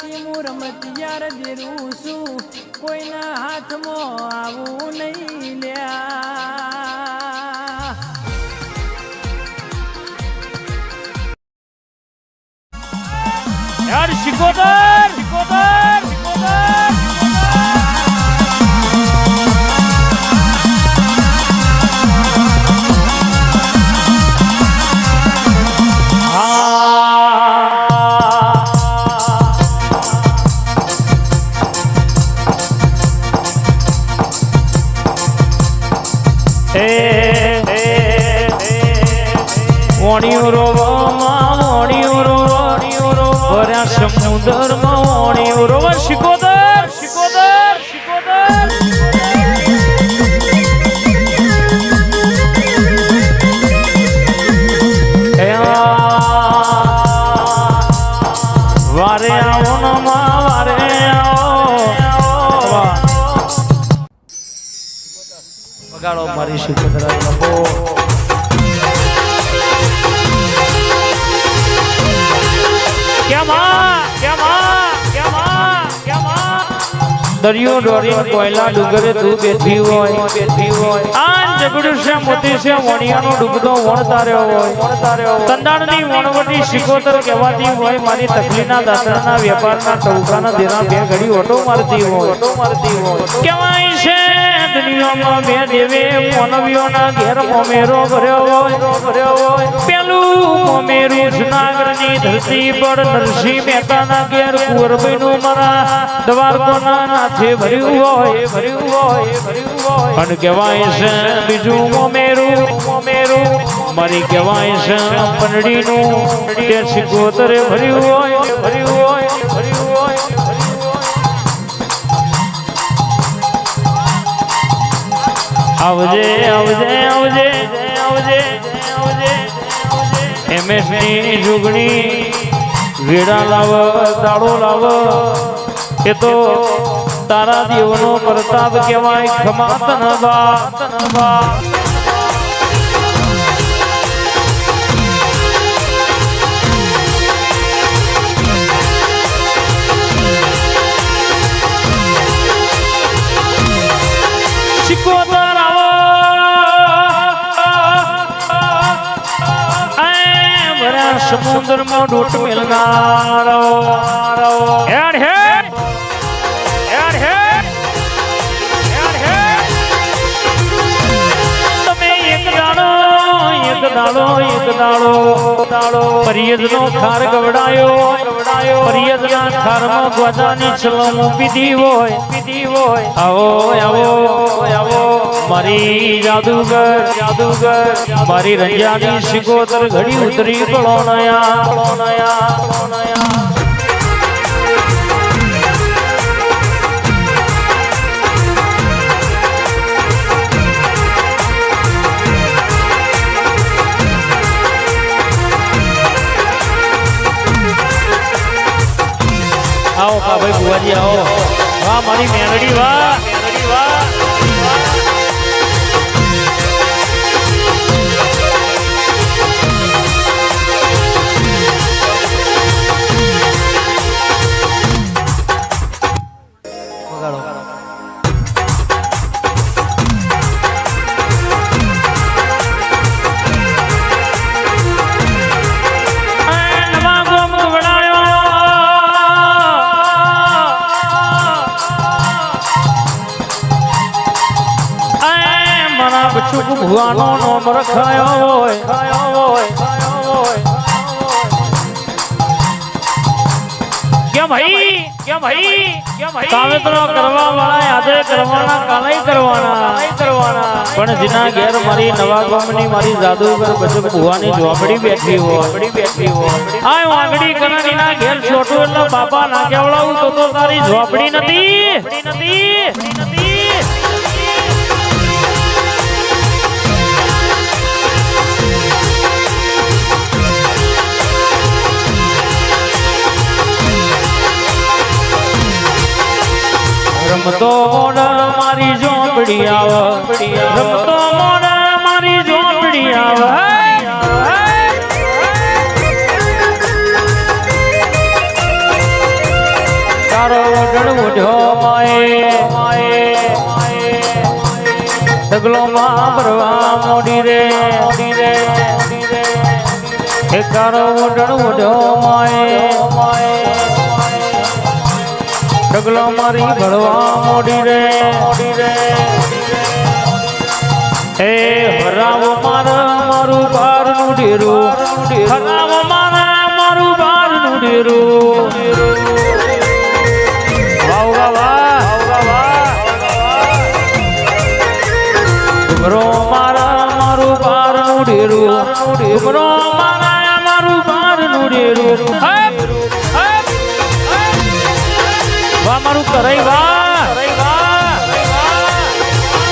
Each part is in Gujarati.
હું રમતિયાર દેરું છું કોઈના હાથમાં આવું નહીં લ્યા યાર શિકોદર શિકોદર શિકોદર સમુદર મોણી રોવ શિકોદર શિકોદર શિકોદર વારે આવો ન વારે આવો વગાડો મારી શિકોદર લંબો દરિયો ડોરી કોયલા ડુંગરે તું બેઠી હોય આન જગડું છે મોતી છે વણિયાનો ડૂબતો વણ તાર્યો હોય તંદાણની વણવટી શિકોતર કહેવાતી હોય મારી તકલીના દાતરના વેપારના ટૌકાના દેના બે ઘડી ઓટો મારતી હોય કહેવાય છે દુનિયામાં બે દેવે મોનવીઓના ઘેર મોમેરો ભર્યો હોય પેલું મોમેરું જુનાગઢની ધરતી પર નરસિંહ મહેતાના ઘેર કુંવરબાઈનું મારા દ્વારકોના નાથે ભર્યું હોય અને કહેવાય છે બીજું મોમેરું મારી કહેવાય છે પંડડીનું તે શિકોતરે ભર્યું હોય આવજે આવજે આવજે આવજે એમએસની જુગણી વેડા લાવ દાડો લાવ એ તો તારા દેવનો પ્રતાપ કહેવાય ખમાતન બા શિકોતર આવો ભરા સમુદ્રમાં ડોટ મેલનારો હેડ હેડ દાડો પરિયદનો ખાર ગવડાયો પરિયદના ખારમાં ગોજાની છલમો પીધી હોય આવો મારી જાદુગર મારી રંજાની શિકોતર ઘડી ઉતરી પળોનયા आओ का भाई बुआ जी आओ वाह मारी मेलडी वाह બચ્ચું ભુવાનો નામ રખાયો હોય કે ભાઈ કાવેતરો કરવા વાળા યાદે કરવાના કાલે કરવાના પણ જીના ઘેર મારી નવા ગામની મારી જાદુગર બચ્ચું ભુવાની ઝોપડી બેઠી હોય આ વાંગડી કરાનીના ઘેર છોટું એટલે બાપા ના કેવડાવું તો તારી ઝોપડી નથી રમતો મોડ મારી ઝોપડી આવ રમતો મોડ મારી ઝોપડી આવ ડગલો માં ભરવા મોડી રે એકારો ઓઢણ ઓઢો માએ ડગલો મારી ભરવા મોડી રે હે હરાવ મારું બાર નું ડેરું હરાવ મારું બાર નું ડેરું ડુમરો મારું બાર નું ડેરું ડુમરો મારું બાર નું ડેરું વાહ મારું કરાઈ વાહ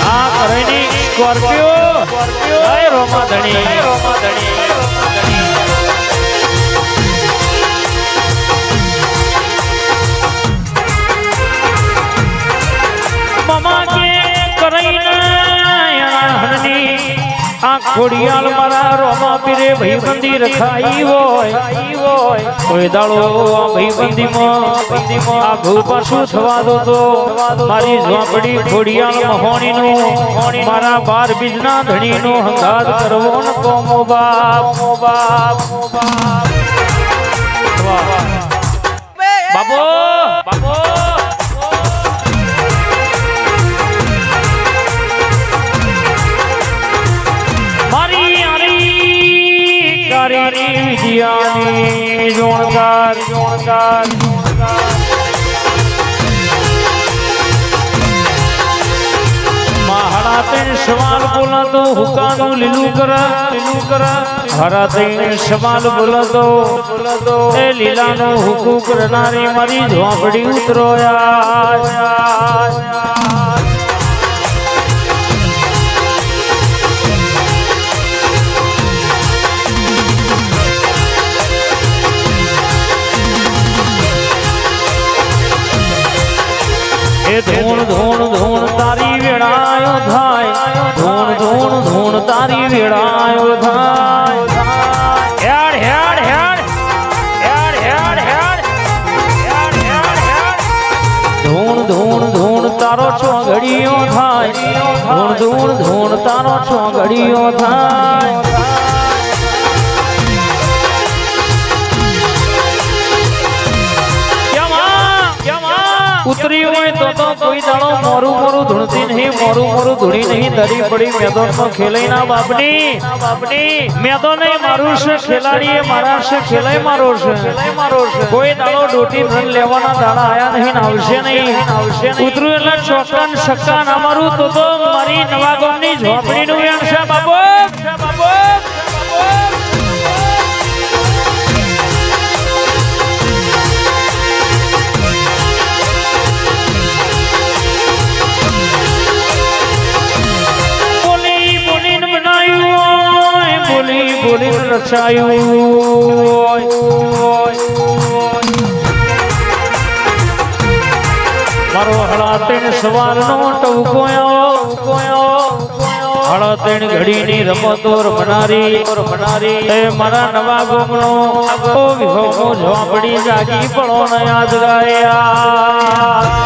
આ કરાઈની સ્કોર્પિયો હે રોમા ધણી મામા કે કરાઈના હરની આ ખોડિયાલ મારા રોમા પીરે ભાઈબંધી રખાઈ હોય કોઈ દાડો આ ભાઈબંધીમાં આ ઘઉં પાછું થવા દો તો મારી ઝોપડી ખોડિયાલ મહોણીનું મારા બાર બીજના ધણીનો હંગાત કરવો ન તો મો બાપ બાબો વિજયાની જોણકાર મહાડા તેન સવાલ બોલાતો હુકાનું લીલું કર હરા તેન સવાલ બોલાતો એ લીલાનું હુકુ કરનારી મારી ઝોપડી ઉતરો ધૂણ તારી વેળાયો થાય ધૂણ તારી વેળાયો થાય ધૂણ તારો છો ઘડીયો થાય ધૂણ તારો છો ઘડીયો થાય ઉતરી હોય તો કોઈ દાડો મોરું ધૂણતી નહીં મોરું ધૂણી નહીં ધરી પડી મેદાનમાં ખેલાઈ ના બાપની મેદો નહીં મારું છે ખેલાડી એ મારા છે ખેલાઈ મારો છે કોઈ દાડો ડોટી રન લેવાના દાડા આયા નહીં આવશે નહીં ઉતરું એટલે ચોક્કન સક્કા ના મારું તો મારી નવા ગામની ઝોપડીનું વેણ છે બાબો બોલી રચાયું મારો હળાતેણ સવારનો ટવકો હળાતેણ ઘડીની રમતો રમનારી એ મારા નવા ગોમનો વિભવ ઝોપડી જાગી પડો ન યાદ ગાયા